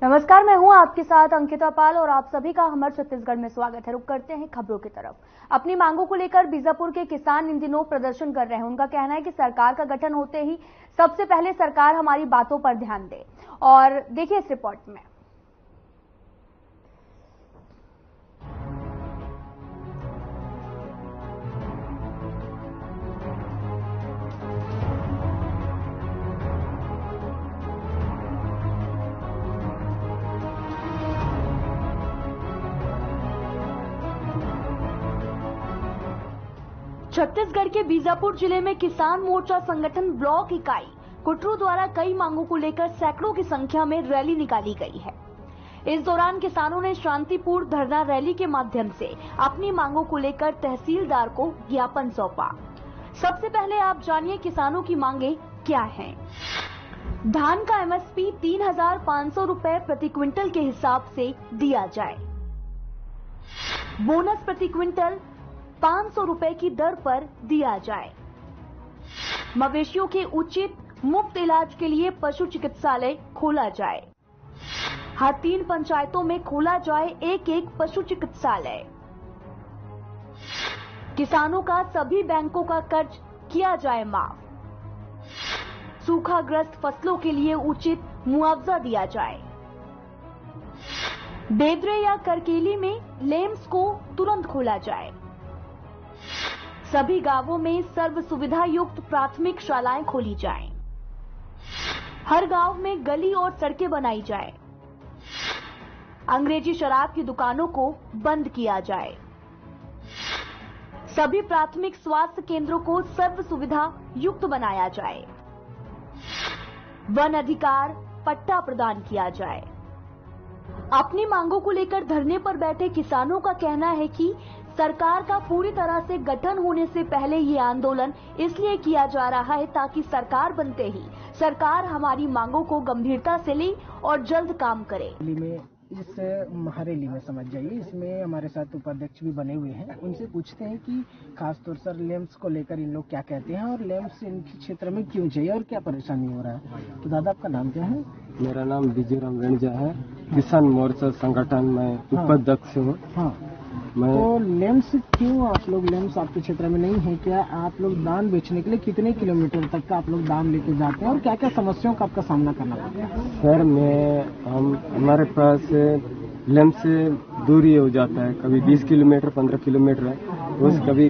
नमस्कार, मैं हूं आपके साथ अंकिता पाल और आप सभी का हमर छत्तीसगढ़ में स्वागत है। रुक करते हैं खबरों की तरफ। अपनी मांगों को लेकर बीजापुर के किसान इन दिनों प्रदर्शन कर रहे हैं। उनका कहना है कि सरकार का गठन होते ही सबसे पहले सरकार हमारी बातों पर ध्यान दे। और देखिए इस रिपोर्ट में। छत्तीसगढ़ के बीजापुर जिले में किसान मोर्चा संगठन ब्लॉक इकाई कुटरू द्वारा कई मांगों को लेकर सैकड़ों की संख्या में रैली निकाली गई है। इस दौरान किसानों ने शांतिपूर्ण धरना रैली के माध्यम से अपनी मांगों को लेकर तहसीलदार को ज्ञापन सौंपा। सबसे पहले आप जानिए किसानों की मांगे क्या हैं। धान का एमएसपी 3,500 रुपए प्रति क्विंटल के हिसाब से दिया जाए। बोनस प्रति क्विंटल 500 रुपए की दर पर दिया जाए। मवेशियों के उचित मुफ्त इलाज के लिए पशु चिकित्सालय खोला जाए। हर 3 पंचायतों में खोला जाए एक पशु चिकित्सालय। किसानों का सभी बैंकों का कर्ज किया जाए माफ। सूखाग्रस्त फसलों के लिए उचित मुआवजा दिया जाए। बेदरे या करकेली में लेम्स को तुरंत खोला जाए। सभी गांवों में सर्व सुविधा युक्त प्राथमिक शालाएं खोली जाएं। हर गांव में गली और सड़कें बनाई जाए। अंग्रेजी शराब की दुकानों को बंद किया जाए। सभी प्राथमिक स्वास्थ्य केंद्रों को सर्व सुविधा युक्त बनाया जाए। वन अधिकार पट्टा प्रदान किया जाए। अपनी मांगों को लेकर धरने पर बैठे किसानों का कहना है कि सरकार का पूरी तरह से गठन होने से पहले ये आंदोलन इसलिए किया जा रहा है ताकि सरकार बनते ही सरकार हमारी मांगों को गंभीरता से ले और जल्द काम करे। इस महारैली में समझ जाइए, इसमें हमारे साथ उपाध्यक्ष भी बने हुए हैं। उनसे पूछते हैं कि खासतौर से लेम्स को लेकर इन लोग क्या कहते हैं और लेम्स इनके क्षेत्र में क्यों चाहिए और क्या परेशानी हो रहा है। तो दादा आपका नाम क्या है? मेरा नाम विजयराम वेणजा है। किसान मोर्चा संगठन में उपाध्यक्ष हूँ। हाँ, तो लेम्स क्यों आप लोग लेम्स आपके क्षेत्र में नहीं है क्या? आप लोग धान बेचने के लिए कितने किलोमीटर तक का आप लोग धान लेके जाते हैं और क्या क्या समस्याओं का आपका सामना करना पड़ता है? सर हमारे पास लेम्स से दूरी हो जाता है, कभी 20 किलोमीटर 15 किलोमीटर है। उस कभी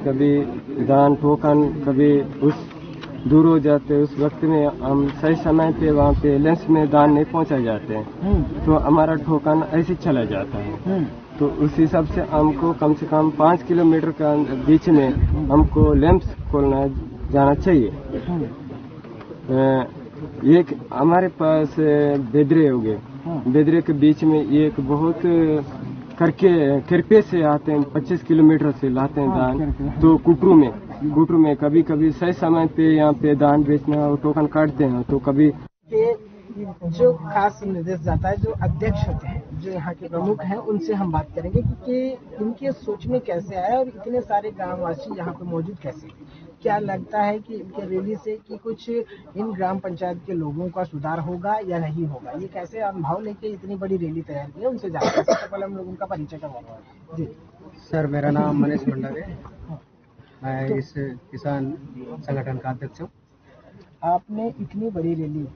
धान ठोकन कभी उस दूर हो जाते हैं। उस वक्त में हम सही समय पे वहाँ पे लेम्स में धान नहीं पहुँचा जाते हैं तो हमारा ठोकन ऐसे चला जाता है। तो उस हिसाब से हमको कम से कम 5 किलोमीटर का बीच में हमको लेम्स खोलना जाना चाहिए। एक हमारे पास बेदरे हो गए, बेदरे के बीच में एक बहुत किरपे से आते हैं, 25 किलोमीटर से लाते हैं धान। तो कुटरू में कभी कभी सही समय पे यहाँ पे धान बेचना और टोकन काटते हैं। तो कभी जो खास निर्देश जाता है, जो अध्यक्ष होते हैं, जो यहाँ के प्रमुख हैं, उनसे हम बात करेंगे कि इनके सोच में कैसे आया और इतने सारे ग्रामवासी यहाँ पे मौजूद कैसे। क्या लगता है कि इनके रैली से कि कुछ इन ग्राम पंचायत के लोगों का सुधार होगा या नहीं होगा? ये कैसे अनुभव लेके इतनी बड़ी रैली तैयार की है, उनसे जानते हैं। सबसे पहले हम लोग उनका परिचय करवाएंगे। जी सर, मेरा नाम मनीष मंडल है। मैं इस किसान संगठन का अध्यक्ष हूँ। आपने इतनी बड़ी रैली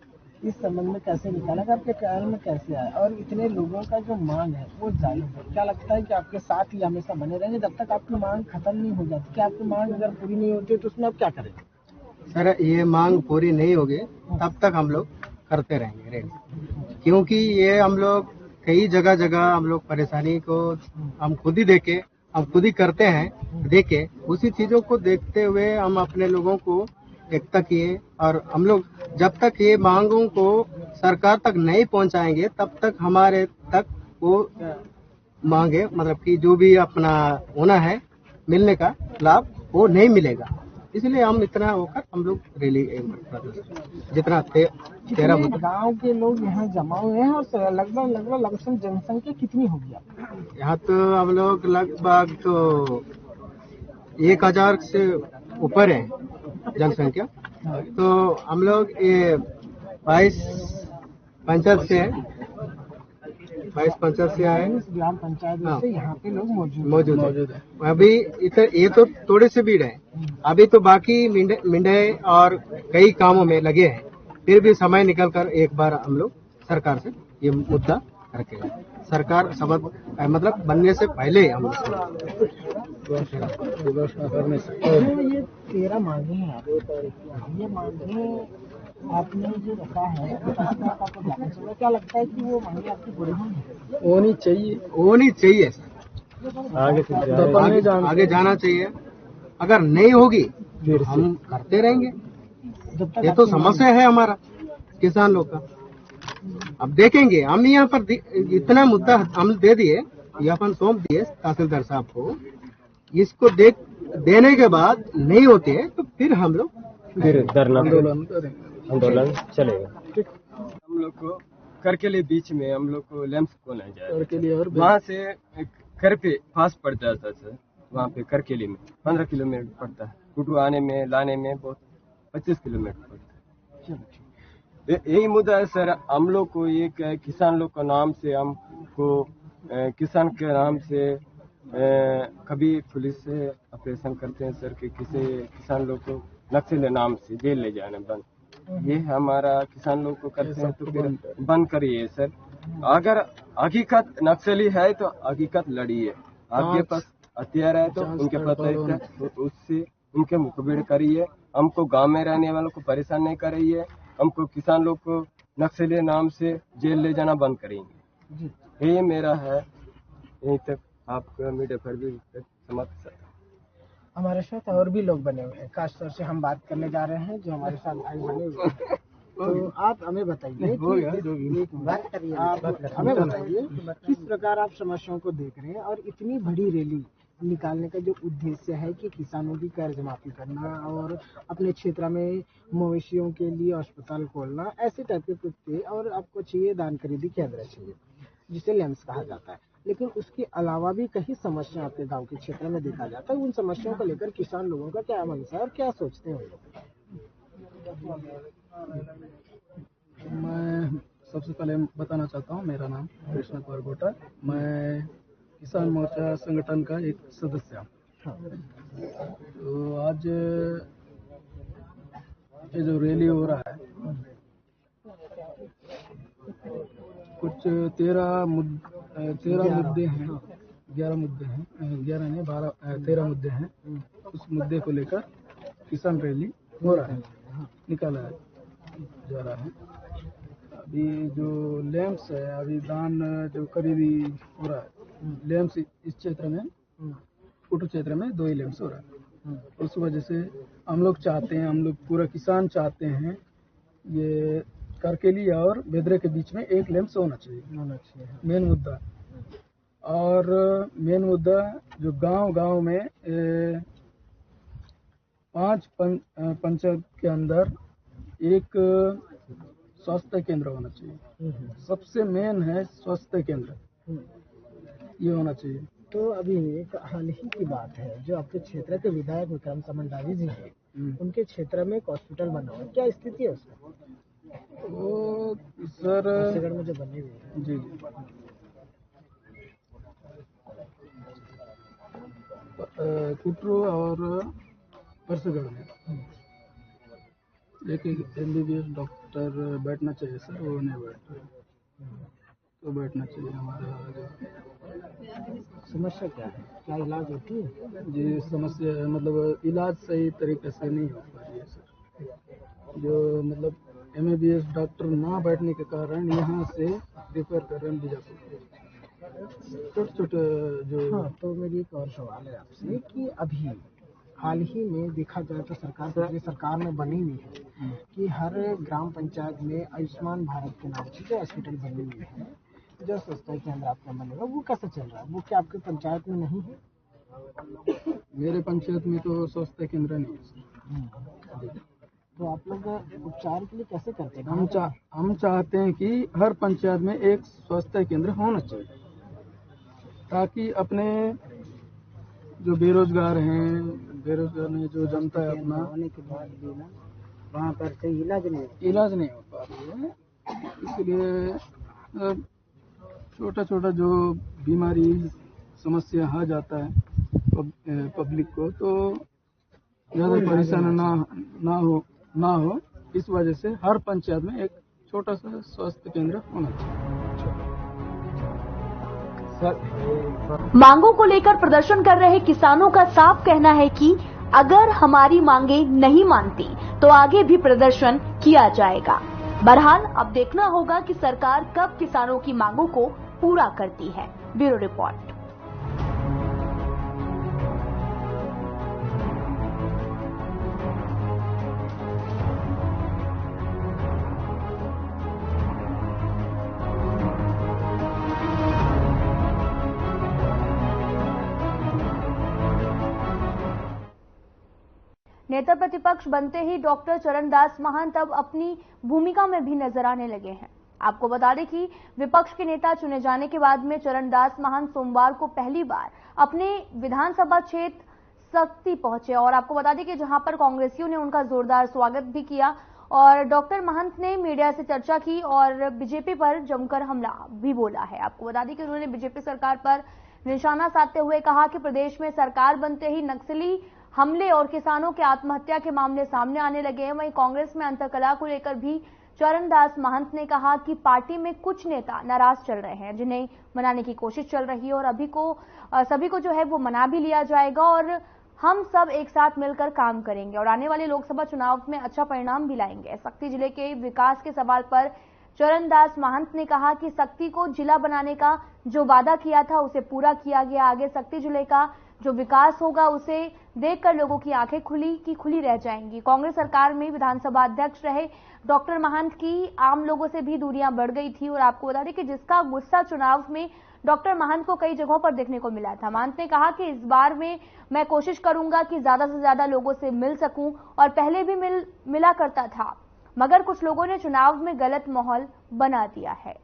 इस संबंध में कैसे निकाला, आपके ख्याल में कैसे आया और इतने लोगों का जो मांग है वो जायज है? क्या लगता है कि आपके साथ ही हमेशा बने रहेंगे जब तक आपकी मांग खत्म नहीं हो जाती? क्या आपकी मांग अगर पूरी नहीं होती तो उसमें आप क्या करेंगे? सर, ये मांग पूरी नहीं होगी तब तक हम लोग करते रहेंगे रैली, क्योंकि ये हम लोग कई जगह हम लोग परेशानी को हम खुद ही करते हैं देखे। उसी चीजों को देखते हुए हम अपने लोगों को एकता किए और हम लोग जब तक ये मांगों को सरकार तक नहीं पहुंचाएंगे तब तक हमारे तक वो मांगे मतलब कि जो भी अपना होना है मिलने का लाभ वो नहीं मिलेगा। इसलिए हम इतना होकर हम लोग रैली जितना 13 गाँव के लोग यहाँ जमा हुए हैं और लगभग जनसंख्या कितनी होगी? यहाँ तो हम लोग लगभग तो 1000 से ऊपर है जनसंख्या। तो हम लोग ये 22 पंचायत से 22 पंचायत से आए, 22 ग्राम पंचायत से यहाँ पे लोग मौजूद है। अभी इधर ये तो थोड़े से भीड़ है, अभी तो बाकी मिंडे और कई कामों में लगे हैं, फिर भी समय निकल कर एक बार हम लोग सरकार से ये मुद्दा रखेगा। सरकार शपथ मतलब बनने से पहले हम करने से ये 13 मांगे हैं आप, ये मांगे आपने जो रखा है आपको जाना चाहिए। क्या लगता है कि वो मांगे आपकी पूरी होनी चाहिए सर, आगे जाना चाहिए। अगर नहीं होगी फिर हम करते रहेंगे, ये तो समस्या है हमारा किसान लोग का। अब देखेंगे, हम यहाँ पर इतना मुद्दा हम दे दिए, ये अपन सौंप दिए तहसीलदार साहब को, इसको देने के बाद नहीं होते है तो फिर हम लोग फिर धरना आंदोलन चलेगा। हम लोग को करकेली बीच में हम लोग को लैम्स को नहीं जाए, वहाँ से घर पे पास पड़ जाता है सर। वहाँ पे करकेली में 15 किलोमीटर पड़ता है, कुटू आने में लाने में बहुत 25 किलोमीटर पड़ता है। यही मुद्दा है सर। हम लोग को ये क्या किसान लोग का नाम से हमको किसान के नाम से कभी पुलिस से ऑपरेशन करते हैं सर कि किसी किसान लोग को नक्सली नाम से जेल ले जाना बंद, ये हमारा किसान लोग को करते हैं तो फिर बंद करिए सर। अगर हकीकत नक्सली है तो हकीकत लड़िए, आपके पास हथियार है तो उनके पास है तो उससे उनके मुकाबले करिए। हमको गांव में रहने वालों को परेशान नहीं करिए, हमको किसान लोग को नक्सली नाम से जेल ले जाना बंद करेंगे, यही मेरा है। यहीं तक आपका मीडिया पर भी समाप्त। हमारे साथ और भी लोग बने हुए हैं, खासतौर से हम बात करने जा रहे हैं जो हमारे साथ भाई बने हुए हैं। तो आप हमें बताइए आप हमें बताइए किस प्रकार आप समस्याओं को देख रहे हैं और इतनी बड़ी रैली निकालने का जो उद्देश्य है कि किसानों की कर्ज माफी करना और अपने क्षेत्र में मवेशियों के लिए अस्पताल खोलना, ऐसे टाइप के कुछ, और आपको चाहिए दान खरीदी केंद्र चाहिए जिसे लैम्स कहा जाता है। लेकिन उसके अलावा भी कई समस्या आपके गांव के क्षेत्र में देखा जाता है। उन समस्याओं को लेकर किसान लोगों का क्या मनसा है और क्या सोचते हैं लोग? मैं सबसे पहले बताना चाहता हूँ, मेरा नाम कृष्ण कुमार गोटा, मैं किसान मोर्चा संगठन का एक सदस्य हूँ। तो आज ये जो रैली हो रहा है, कुछ 13 मुद्दे हैं, 11 मुद्दे हैं, 11 नहीं 13 मुद्दे हैं। उस मुद्दे को लेकर किसान रैली हो रहा है, निकाला जा रहा है। अभी जो लैम्स है, अभी दान जो खरीदी हो रहा है, लैम्स इस क्षेत्र में कुटू क्षेत्र में 2 ही लैम्स हो रहा है। उस वजह से हम लोग चाहते हैं, हम लोग पूरा किसान चाहते हैं, ये करकेली और बेदरे के बीच में एक लैम्स होना चाहिए, मेन मुद्दा। और मेन मुद्दा जो गांव में 5 पंचायत के अंदर एक स्वास्थ्य केंद्र होना चाहिए। सबसे मेन है स्वास्थ्य केंद्र, ये होना चाहिए। तो अभी एक हाल ही की बात है, जो आपके क्षेत्र के विधायक विक्रम समंडारी जी हैं, उनके क्षेत्र में एक हॉस्पिटल बना हुआ है, क्या स्थिति है उसका? वो सर में जो बनी हुई है, जी कुटरू और परसगढ़ में एक MBBS डॉक्टर बैठना चाहिए सर, वो नहीं बैठ रहे, तो बैठना चाहिए। हमारा समस्या क्या है, क्या इलाज होती है? जी समस्या मतलब इलाज सही तरीके से नहीं हो पा रही है सर, जो मतलब MBBS डॉक्टर ना बैठने के कारण यहाँ से रेफर कर रहे हैं बीजापुर, छोटे जो। हाँ, तो मेरी एक और सवाल है आपसे कि अभी हाल ही में देखा जाए तो सरकार ने बनी हुई है कि हर ग्राम पंचायत में आयुष्मान भारत के नाम से जो हॉस्पिटल बनी हुई है, जो स्वास्थ्य केंद्र आपका बनेगा, वो कैसे चल रहा है? वो क्या आपके पंचायत में नहीं है? मेरे पंचायत में तो स्वास्थ्य केंद्र नहीं है। तो आप लोग उपचार के लिए कैसे करते हैं? हम चाहते हैं कि हर पंचायत में एक स्वास्थ्य केंद्र होना चाहिए, ताकि अपने जो बेरोजगार नहीं, जो जनता है अपना होने के बाद भी ना वहाँ पर सही इलाज नहीं हो पा रही है। इसलिए छोटा छोटा जो बीमारी समस्या आ जाता है पब्लिक को, तो ज़्यादा परेशान ना हो इस वजह से हर पंचायत में एक छोटा सा स्वास्थ्य केंद्र होना चाहिए। मांगों को लेकर प्रदर्शन कर रहे किसानों का साफ कहना है कि अगर हमारी मांगे नहीं मानती तो आगे भी प्रदर्शन किया जाएगा। बहरहाल अब देखना होगा कि सरकार कब किसानों की मांगों को पूरा करती है। Bureau report. नेता प्रतिपक्ष बनते ही डॉक्टर चरणदास महंत अब अपनी भूमिका में भी नजर आने लगे हैं। आपको बता दें कि विपक्ष के नेता चुने जाने के बाद में चरणदास महंत सोमवार को पहली बार अपने विधानसभा क्षेत्र सक्ती पहुंचे और आपको बता दें कि जहां पर कांग्रेसियों ने उनका जोरदार स्वागत भी किया और डॉक्टर महंत ने मीडिया से चर्चा की और बीजेपी पर जमकर हमला भी बोला है। आपको बता दें कि उन्होंने बीजेपी सरकार पर निशाना साधते हुए कहा कि प्रदेश में सरकार बनते ही नक्सली हमले और किसानों के आत्महत्या के मामले सामने आने लगे हैं। वहीं कांग्रेस में अंतर्कलह को लेकर भी चरणदास महंत ने कहा कि पार्टी में कुछ नेता नाराज चल रहे हैं, जिन्हें मनाने की कोशिश चल रही है और सभी को जो है वो मना भी लिया जाएगा और हम सब एक साथ मिलकर काम करेंगे और आने वाले लोकसभा चुनाव में अच्छा परिणाम भी लाएंगे। सक्ती जिले के विकास के सवाल पर चरणदास महंत ने कहा कि सक्ती को जिला बनाने का जो वादा किया था उसे पूरा किया गया। आगे सक्ती जिले का जो विकास होगा उसे देखकर लोगों की आंखें खुली रह जाएंगी। कांग्रेस सरकार में विधानसभा अध्यक्ष रहे डॉक्टर महंत की आम लोगों से भी दूरियां बढ़ गई थी और आपको बता दें कि जिसका गुस्सा चुनाव में डॉक्टर महंत को कई जगहों पर देखने को मिला था। महंत ने कहा कि इस बार में मैं कोशिश करूंगा कि ज्यादा से ज्यादा लोगों से मिल सकूं और पहले भी मिला करता था, मगर कुछ लोगों ने चुनाव में गलत माहौल बना दिया है।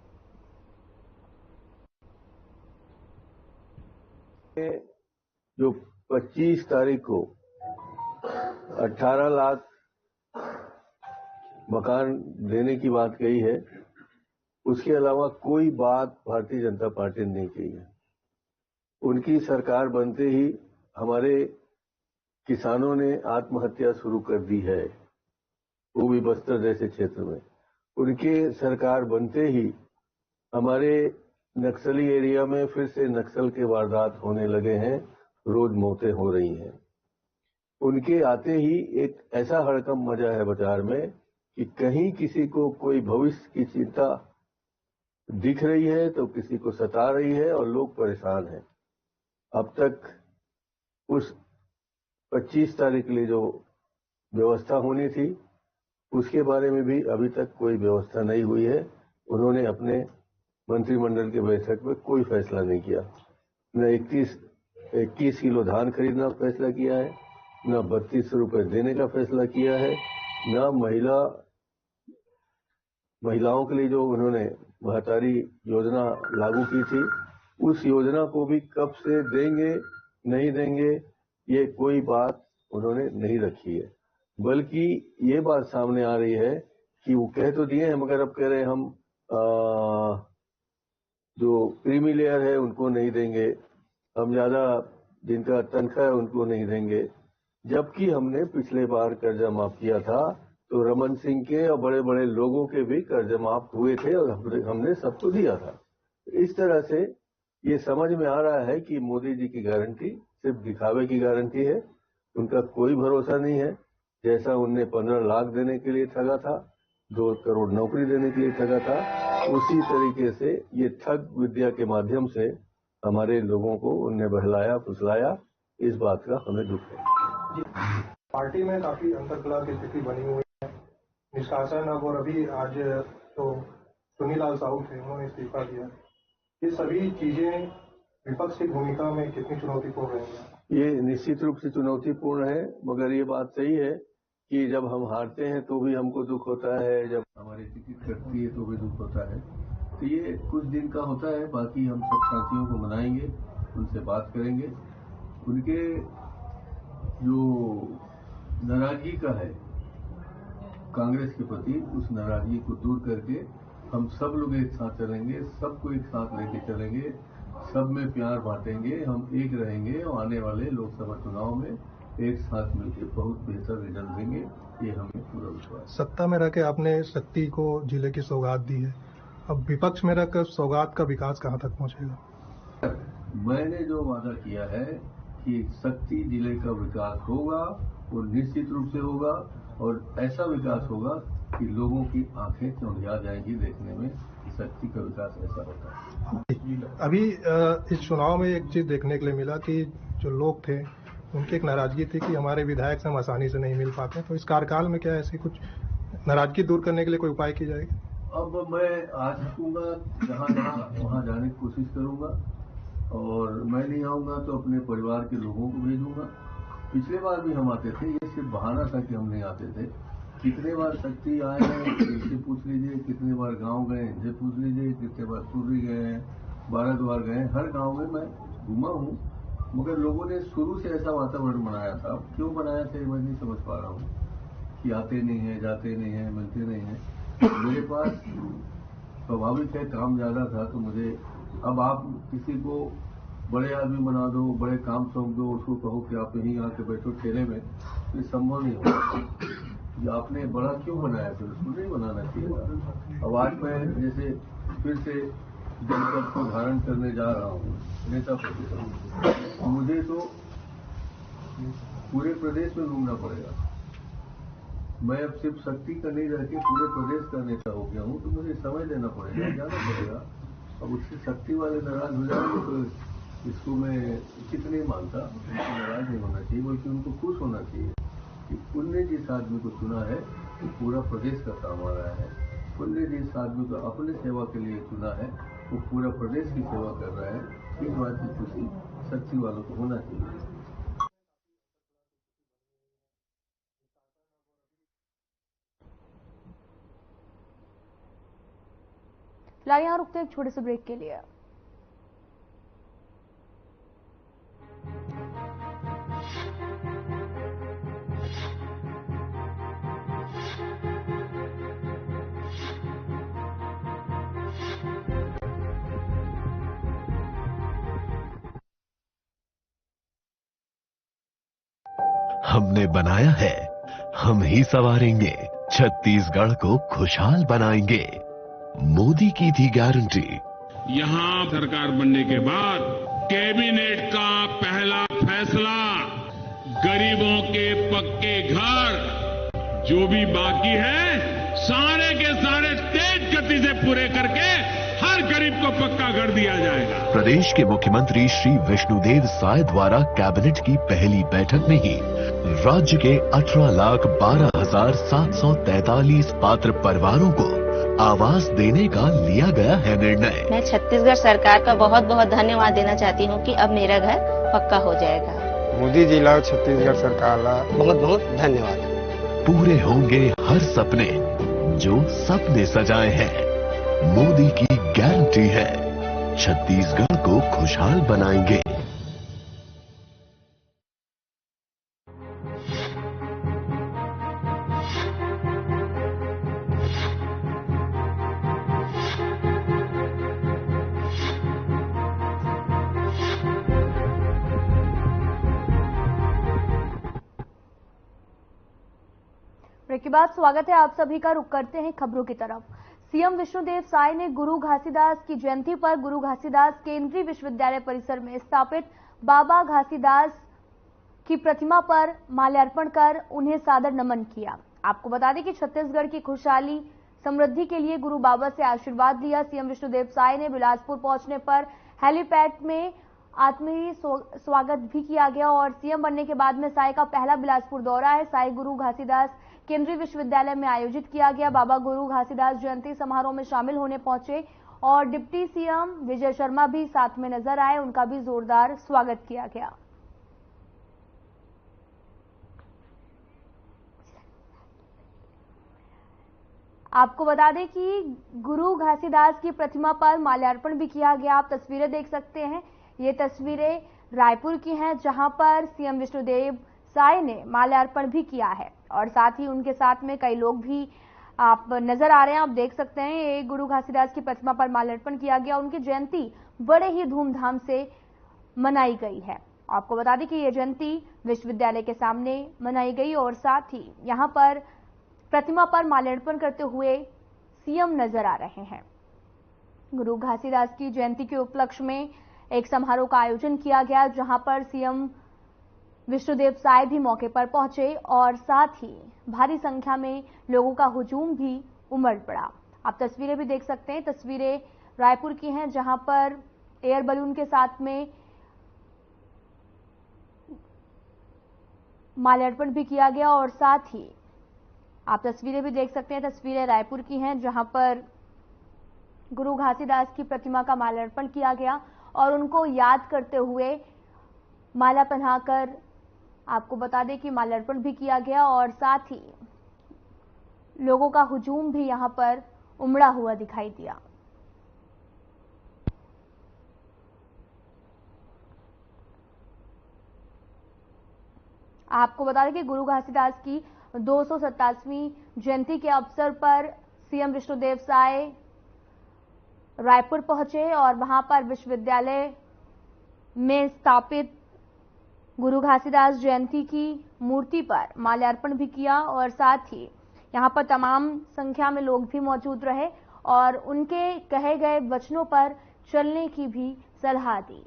जो 25 तारीख को 18 लाख मकान देने की बात कही है, उसके अलावा कोई बात भारतीय जनता पार्टी ने नहीं कही है। उनकी सरकार बनते ही हमारे किसानों ने आत्महत्या शुरू कर दी है, वो भी बस्तर जैसे क्षेत्र में। उनके सरकार बनते ही हमारे नक्सली एरिया में फिर से नक्सल के वारदात होने लगे हैं, रोज मौतें हो रही हैं। उनके आते ही एक ऐसा हड़कंप मचा है बाजार में कि कहीं किसी को कोई भविष्य की चिंता दिख रही है तो किसी को सता रही है और लोग परेशान हैं। अब तक उस 25 तारीख के लिए जो व्यवस्था होनी थी उसके बारे में भी अभी तक कोई व्यवस्था नहीं हुई है। उन्होंने अपने मंत्रिमंडल की बैठक में कोई फैसला नहीं किया। न 21 किलो धान खरीदना फैसला किया है, न 32 रुपए देने का फैसला किया है, न महिलाओं के लिए जो उन्होंने महतारी योजना लागू की थी उस योजना को भी कब से देंगे नहीं देंगे ये कोई बात उन्होंने नहीं रखी है। बल्कि ये बात सामने आ रही है कि वो कह तो दिए हैं मगर अब कह रहे हैं हम जो क्रीमी लेयर है उनको नहीं देंगे, हम ज्यादा जिनका तनख्वाह है उनको नहीं देंगे। जबकि हमने पिछले बार कर्जा माफ किया था तो रमन सिंह के और बड़े बड़े लोगों के भी कर्ज माफ हुए थे और हमने सबको दिया था। इस तरह से ये समझ में आ रहा है कि मोदी जी की गारंटी सिर्फ दिखावे की गारंटी है, उनका कोई भरोसा नहीं है। जैसा उनने 15 लाख देने के लिए ठगा था, 2 करोड़ नौकरी देने के लिए ठगा था, उसी तरीके से ये ठग विद्या के माध्यम से हमारे लोगों को उनने बहलाया फुसलाया। इस बात का हमें दुख है। पार्टी में काफी अंतर्कलह की स्थिति बनी हुई है। निष्कासन अब और अभी आज तो सुनीलाल साहू थे, उन्होंने इस्तीफा दिया। ये सभी चीजें विपक्ष की भूमिका में कितनी चुनौतीपूर्ण रहेंगी? ये निश्चित रूप से चुनौतीपूर्ण है, मगर ये बात सही है कि जब हम हारते हैं तो भी हमको दुख होता है, जब हमारी टिकट कटती है तो भी दुख होता है। तो ये कुछ दिन का होता है, बाकी हम सब साथियों को मनाएंगे, उनसे बात करेंगे। उनके जो नाराजगी का है कांग्रेस के प्रति, उस नाराजगी को दूर करके हम सब लोग एक साथ चलेंगे, सबको एक साथ लेके चलेंगे, सब में प्यार बांटेंगे, हम एक रहेंगे और आने वाले लोकसभा चुनाव में एक साथ मिलकर बहुत बेहतर रिजल्ट देंगे, ये हमें पूरा विश्वास। सत्ता में रह के आपने शक्ति को जिले की सौगात दी है, अब विपक्ष में रहकर सौगात का विकास कहाँ तक पहुंचेगा? मैंने जो वादा किया है कि शक्ति जिले का विकास होगा, वो निश्चित रूप से होगा और ऐसा विकास होगा कि लोगों की आंखें चौंधिया जाएंगी देखने में कि शक्ति का विकास ऐसा होता है। अभी इस चुनाव में एक चीज देखने के लिए मिला कि जो लोग थे उनकी एक नाराजगी थी कि हमारे विधायक से हम आसानी से नहीं मिल पाते, तो इस कार्यकाल में क्या ऐसी कुछ नाराजगी दूर करने के लिए कोई उपाय की जाएगी? अब मैं आ सकूंगा जहाँ वहाँ जाने की कोशिश करूंगा और मैं नहीं आऊंगा तो अपने परिवार के लोगों को भेजूंगा। पिछले बार भी हम आते थे, ये सिर्फ बहाना था कि हम नहीं आते थे। कितने बार शक्ति आए हैं इनसे पूछ लीजिए, कितने बार गांव गए इनसे पूछ लीजिए, कितने बार सूर्य गए हैं, 12 द्वार गए, हर गांव में मैं घूमा हूँ, मगर लोगों ने शुरू से ऐसा वातावरण बनाया था। क्यों बनाया था मैं नहीं समझ पा रहा हूँ कि आते नहीं है, जाते नहीं है, मिलते नहीं है। मेरे पास स्वाभाविक है काम ज्यादा था, तो मुझे अब आप किसी को बड़े आदमी बना दो, बड़े काम सौंप दो, उसको कहो कि आप यहीं आके बैठो ठेले में, ये संभव नहीं होगा। ये आपने बड़ा क्यों बनाया, फिर उसको नहीं बनाना चाहिए था। अब आज मैं जैसे फिर से जनपद को धारण करने जा रहा हूँ नेता प्रतिपक्ष, मुझे तो पूरे प्रदेश में घूमना पड़ेगा। मैं अब सिर्फ शक्ति का नहीं रह के पूरे प्रदेश का नेता हो गया हूँ, तो मुझे समय देना पड़ेगा, जाना पड़ेगा। अब उससे शक्ति वाले नाराज हो जाएंगे तो इसको मैं उचित नहीं मानता। उनको नाराज नहीं होना चाहिए, बल्कि उनको खुश होना चाहिए कि उनने जिस आदमी को चुना है वो पूरा प्रदेश का काम आ रहा है। उनने जिस आदमी को अपने सेवा के लिए चुना है वो पूरा प्रदेश की सेवा कर रहा है। इस बात की खुशी शक्ति वालों को होना चाहिए। फिलहाल यहाँ रुकते हैं एक छोटे से ब्रेक के लिए। हमने बनाया है, हम ही संवारेंगे, छत्तीसगढ़ को खुशहाल बनाएंगे। मोदी की थी गारंटी। यहाँ सरकार बनने के बाद कैबिनेट का पहला फैसला गरीबों के पक्के घर जो भी बाकी है सारे के सारे तेज गति से पूरे करके हर गरीब को पक्का घर दिया जाएगा। प्रदेश के मुख्यमंत्री श्री विष्णुदेव साय द्वारा कैबिनेट की पहली बैठक में ही राज्य के 18,12,743 पात्र परिवारों को आवास देने का लिया गया है निर्णय। मैं छत्तीसगढ़ सरकार का बहुत बहुत धन्यवाद देना चाहती हूँ कि अब मेरा घर पक्का हो जाएगा। मोदी जी ला छत्तीसगढ़ सरकार ला बहुत बहुत धन्यवाद। पूरे होंगे हर सपने जो सपने सजाए हैं। मोदी की गारंटी है, छत्तीसगढ़ को खुशहाल बनाएंगे। ब्रेक के बाद स्वागत है आप सभी का। रुक करते हैं खबरों की तरफ। सीएम विष्णुदेव साय ने गुरु घासीदास की जयंती पर गुरु घासीदास केंद्रीय विश्वविद्यालय परिसर में स्थापित बाबा घासीदास की प्रतिमा पर माल्यार्पण कर उन्हें सादर नमन किया। आपको बता दें कि छत्तीसगढ़ की खुशहाली समृद्धि के लिए गुरु बाबा से आशीर्वाद लिया। सीएम विष्णुदेव साय ने बिलासपुर पहुंचने पर हेलीपैड में आत्मीय स्वागत भी किया गया और सीएम बनने के बाद में साय का पहला बिलासपुर दौरा है। साय गुरु घासीदास केंद्रीय विश्वविद्यालय में आयोजित किया गया बाबा गुरु घासीदास जयंती समारोह में शामिल होने पहुंचे और डिप्टी सीएम विजय शर्मा भी साथ में नजर आए, उनका भी जोरदार स्वागत किया गया। आपको बता दें कि गुरु घासीदास की प्रतिमा पर माल्यार्पण भी किया गया। आप तस्वीरें देख सकते हैं, ये तस्वीरें रायपुर की हैं जहां पर सीएम विष्णुदेव साय ने माल्यार्पण भी किया है और साथ ही उनके साथ में कई लोग भी आप नजर आ रहे हैं, आप देख सकते हैं, ये गुरु घासीदास की प्रतिमा पर माल्यार्पण किया गया। उनकी जयंती बड़े ही धूमधाम से मनाई गई है। आपको बता दें कि ये जयंती विश्वविद्यालय के सामने मनाई गई और साथ ही यहां पर प्रतिमा पर माल्यार्पण करते हुए सीएम नजर आ रहे हैं। गुरु घासीदास की जयंती के उपलक्ष्य में एक समारोह का आयोजन किया गया, जहां पर सीएम विष्णुदेव साय भी मौके पर पहुंचे और साथ ही भारी संख्या में लोगों का हुजूम भी उमड़ पड़ा। आप तस्वीरें भी देख सकते हैं, तस्वीरें रायपुर की हैं, जहां पर एयर बलून के साथ में माल्यार्पण भी किया गया और साथ ही आप तस्वीरें भी देख सकते हैं, तस्वीरें रायपुर की हैं, जहां पर गुरु घासीदास की प्रतिमा का माल्यार्पण किया गया और उनको याद करते हुए माला पहनाकर आपको बता दें कि माल्यार्पण भी किया गया और साथ ही लोगों का हुजूम भी यहां पर उमड़ा हुआ दिखाई दिया। आपको बता दें कि गुरु घासीदास की 287वीं जयंती के अवसर पर सीएम विष्णुदेव साय रायपुर पहुंचे और वहां पर विश्वविद्यालय में स्थापित गुरु घासीदास जयंती की मूर्ति पर माल्यार्पण भी किया और साथ ही यहां पर तमाम संख्या में लोग भी मौजूद रहे और उनके कहे गए वचनों पर चलने की भी सलाह दी।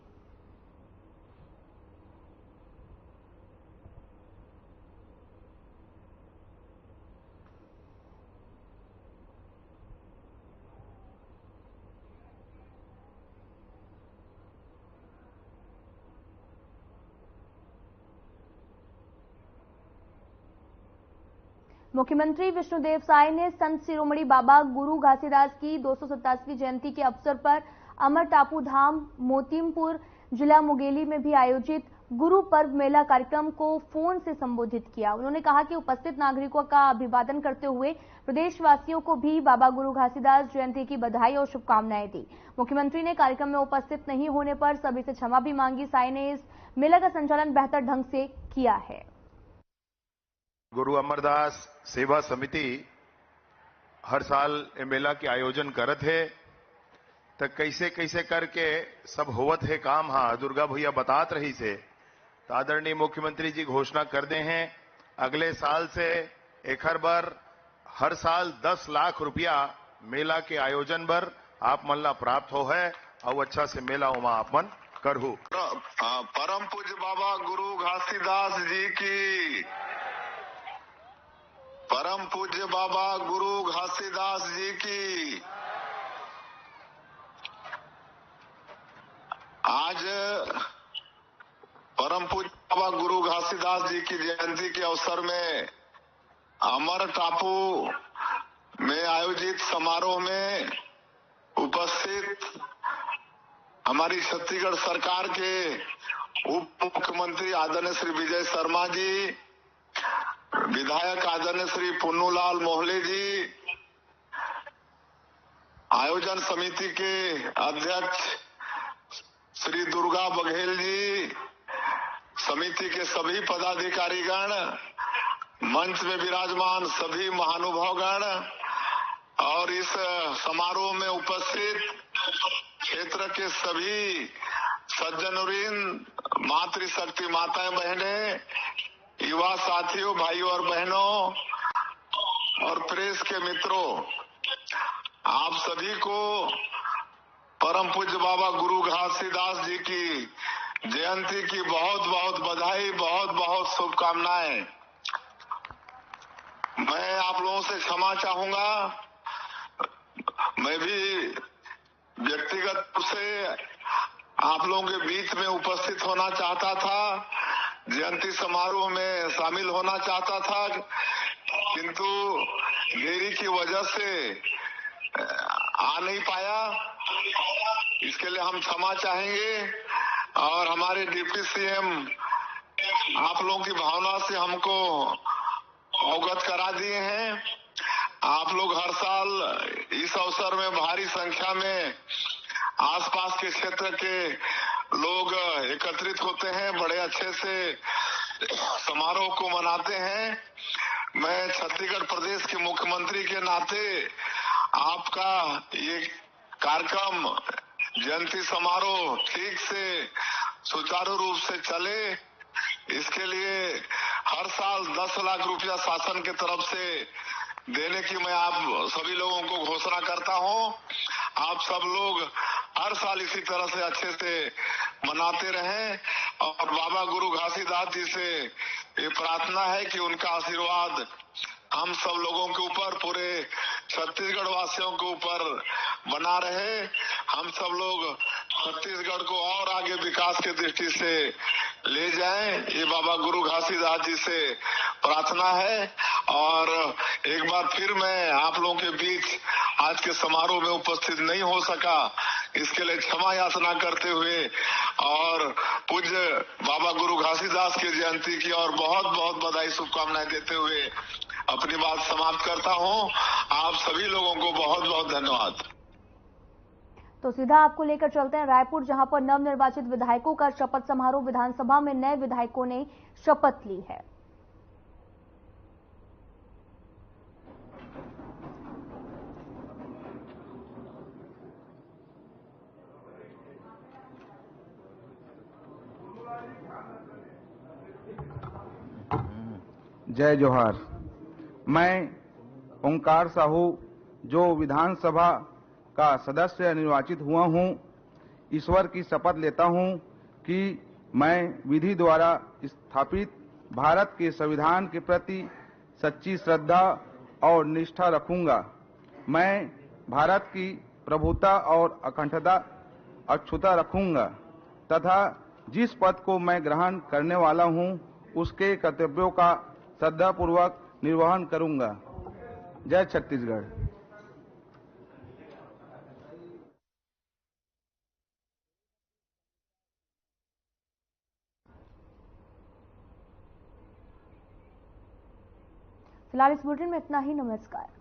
मुख्यमंत्री विष्णुदेव साय ने संत शिरोमणि बाबा गुरु घासीदास की 287वीं जयंती के अवसर पर अमर टापू धाम मोतीमपुर जिला मुंगेली में भी आयोजित गुरु पर्व मेला कार्यक्रम को फोन से संबोधित किया। उन्होंने कहा कि उपस्थित नागरिकों का अभिवादन करते हुए प्रदेशवासियों को भी बाबा गुरु घासीदास जयंती की बधाई और शुभकामनाएं दी। मुख्यमंत्री ने कार्यक्रम में उपस्थित नहीं होने पर सभी से क्षमा भी मांगी। साय ने इस मेला का संचालन बेहतर ढंग से किया है। गुरु अमरदास सेवा समिति हर साल ए मेला के आयोजन करत है, तो कैसे कैसे करके सब होवत है काम। हाँ, दुर्गा भैया बतात रही से तो आदरणीय मुख्यमंत्री जी घोषणा कर दे हैं, अगले साल से एक बार हर साल 10 लाख रुपया मेला के आयोजन पर आप मन ला प्राप्त हो है और अच्छा से मेला उमा आप मन करहु। परम पूज्य बाबा गुरु घासीदास जी की, परम पूज्य बाबा गुरु घासीदास जी की। आज परम पूज्य बाबा गुरु घासीदास जी की जयंती के अवसर में अमर टापू में आयोजित समारोह में उपस्थित हमारी छत्तीसगढ़ सरकार के उप मुख्यमंत्री आदरणीय श्री विजय शर्मा जी, विधायक आदरणीय श्री पुन्नूलाल मोहले जी, आयोजन समिति के अध्यक्ष श्री दुर्गा बघेल जी, समिति के सभी पदाधिकारीगण, मंच में विराजमान सभी महानुभावगण और इस समारोह में उपस्थित क्षेत्र के सभी सज्जनवृंद, मातृशक्ति माताएं बहनें, युवा साथियों, भाइयों और बहनों और प्रेस के मित्रों, आप सभी को परम पूज्य बाबा गुरु घासीदास जी की जयंती की बहुत बहुत बधाई, बहुत बहुत शुभकामनाएं। मैं आप लोगों से क्षमा चाहूंगा, मैं भी व्यक्तिगत रूप से आप लोगों के बीच में उपस्थित होना चाहता था, जयंती समारोह में शामिल होना चाहता था, किंतु देरी की वजह से आ नहीं पाया। इसके लिए हम क्षमा चाहेंगे और हमारे डिप्टी सीएम आप लोगों की भावना से हमको अवगत करा दिए हैं। आप लोग हर साल इस अवसर में भारी संख्या में आसपास के क्षेत्र के लोग एकत्रित होते हैं, बड़े अच्छे से समारोह को मनाते हैं। मैं छत्तीसगढ़ प्रदेश के मुख्यमंत्री के नाते आपका ये कार्यक्रम जयंती समारोह ठीक से सुचारू रूप से चले, इसके लिए हर साल 10 लाख रुपया शासन के तरफ से देने की मैं आप सभी लोगों को घोषणा करता हूं। आप सब लोग हर साल इसी तरह से अच्छे से मनाते रहें और बाबा गुरु घासीदास जी से ये प्रार्थना है कि उनका आशीर्वाद हम सब लोगों के ऊपर, पूरे छत्तीसगढ़ वासियों के ऊपर बना रहे। हम सब लोग छत्तीसगढ़ को और आगे विकास की दृष्टि से ले जाएं, ये बाबा गुरु घासीदास जी से प्रार्थना है। और एक बार फिर मैं आप लोगों के बीच आज के समारोह में उपस्थित नहीं हो सका, इसके लिए क्षमा याचना करते हुए और पूज्य बाबा गुरु घासीदास की जयंती की और बहुत बहुत बधाई शुभकामनाएं देते हुए अपनी बात समाप्त करता हूं। आप सभी लोगों को बहुत बहुत धन्यवाद। तो सीधा आपको लेकर चलते हैं रायपुर, जहां पर नवनिर्वाचित विधायकों का शपथ समारोह। विधानसभा में नए विधायकों ने शपथ ली है। जय जोहार। मैं ओंकार साहू, जो विधानसभा का सदस्य निर्वाचित हुआ हूं, ईश्वर की शपथ लेता हूं कि मैं विधि द्वारा स्थापित भारत के संविधान के प्रति सच्ची श्रद्धा और निष्ठा रखूंगा। मैं भारत की प्रभुता और अक्षुता रखूंगा तथा जिस पद को मैं ग्रहण करने वाला हूं उसके कर्तव्यों का श्रद्धापूर्वक निर्वहन करूंगा। जय छत्तीसगढ़। फिलहाल इस बुलेटिन में इतना ही। नमस्कार।